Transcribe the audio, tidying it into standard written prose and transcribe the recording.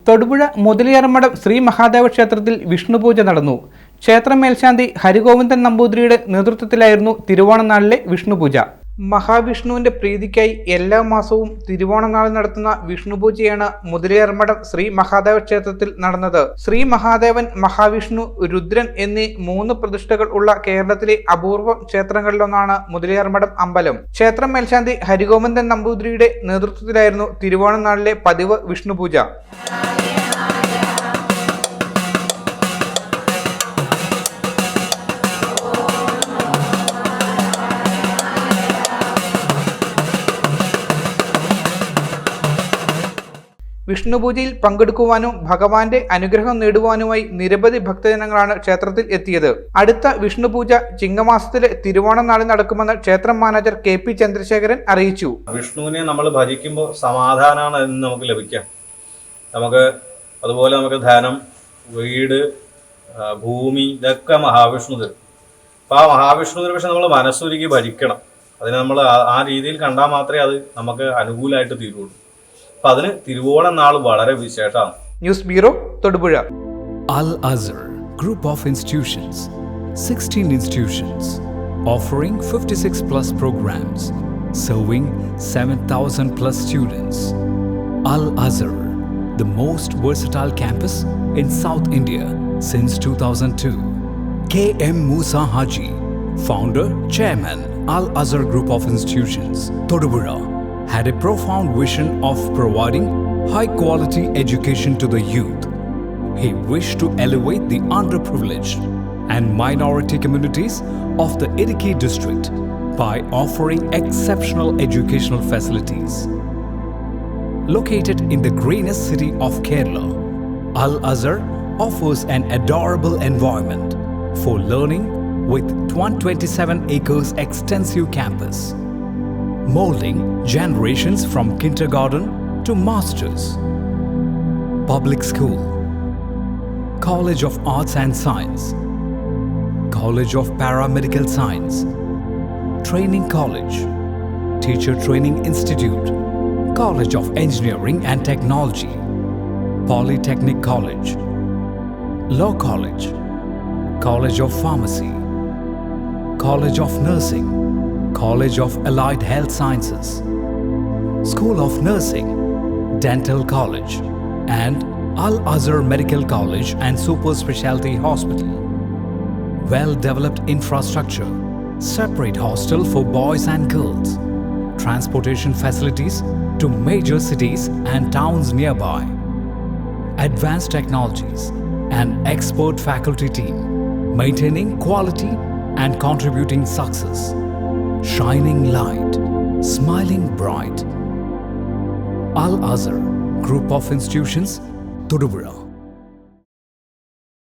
തൊടുപുഴ മുതലിയാർമഠം ശ്രീ മഹാദേവ ക്ഷേത്രത്തിൽ വിഷ്ണുപൂജ നടന്നു. ക്ഷേത്ര മേൽശാന്തി ഹരിഗോവിന്ദൻ നമ്പൂതിരിയുടെ നേതൃത്വത്തിലായിരുന്നു തിരുവോണനാളിലെ വിഷ്ണുപൂജ. മഹാവിഷ്ണുവിന്റെ പ്രീതിക്കായി എല്ലാ മാസവും തിരുവോണനാൾ നടത്തുന്ന വിഷ്ണുപൂജയാണ് മുതലിയാർമഠം ശ്രീ മഹാദേവ ക്ഷേത്രത്തിൽ നടന്നത്. ശ്രീ മഹാദേവൻ, മഹാവിഷ്ണു, രുദ്രൻ എന്നീ 3 പ്രതിഷ്ഠകൾ ഉള്ള കേരളത്തിലെ അപൂർവം ക്ഷേത്രങ്ങളിലൊന്നാണ് മുതലിയാർമഠം അമ്പലം. ക്ഷേത്രം മേൽശാന്തി ഹരിഗോവിന്ദൻ നമ്പൂതിരിയുടെ നേതൃത്വത്തിലായിരുന്നു തിരുവോണനാളിലെ പതിവ് വിഷ്ണുപൂജ. വിഷ്ണുപൂജയിൽ പങ്കെടുക്കുവാനും ഭഗവാന്റെ അനുഗ്രഹം നേടുവാനുമായി നിരവധി ഭക്തജനങ്ങളാണ് ക്ഷേത്രത്തിൽ എത്തിയത്. അടുത്ത വിഷ്ണുപൂജ ചിങ്ങമാസത്തിലെ തിരുവോണനാളിൽ നടക്കുമെന്ന് ക്ഷേത്രം മാനേജർ KP ചന്ദ്രശേഖരൻ അറിയിച്ചു. വിഷ്ണുവിനെ നമ്മൾ ഭജിക്കുമ്പോൾ സമാധാനമാണ് എന്ന് നമുക്ക് ലഭിക്കാം. അതുപോലെ നമുക്ക് ധനം, വീട്, ഭൂമി ഇതൊക്കെ മഹാവിഷ്ണു തരും. അപ്പോൾ ആ മഹാവിഷ്ണുവിനെ പക്ഷെ നമ്മൾ മനസ്സൊരുക്കി ഭജിക്കണം. അതിനെ നമ്മൾ ആ രീതിയിൽ കണ്ടാൽ മാത്രമേ അത് നമുക്ക് അനുകൂലമായിട്ട് തീരുള്ളൂ. അപ്പോൾ അതിന് തിരുവോണം നാൾ വളരെ വിശേഷമാണ്. News bureau, Thodupuzha. Al-Azhar Group of Institutions, 16 institutions offering 56 plus programs, serving 7,000 plus students. Al-Azhar, the most versatile campus in South India since 2002. K.M. Musa Haji, founder, chairman, Al-Azhar Group of Institutions, Todupuzha, had a profound vision of providing high-quality education to the youth. He wished to elevate the underprivileged and minority communities of the Idukki district by offering exceptional educational facilities. Located in the greenest city of Kerala, Al-Azhar offers an adorable environment for learning with 127 acres extensive campus, molding generations from kindergarten to masters. Public school, College of Arts and Science, College of Paramedical Science, Training College, Teacher Training Institute, College of Engineering and Technology, Polytechnic College, Law College, College of Pharmacy, College of Nursing, College of Allied Health Sciences, School of Nursing, Dental College, and Al-Azhar Medical College and Super Specialty Hospital. Well-developed infrastructure, separate hostel for boys and girls, transportation facilities to major cities and towns nearby, advanced technologies, and expert faculty team, maintaining quality and contributing success. Shining light, smiling bright. Al-Azhar Group of Institutions, Todupuzha.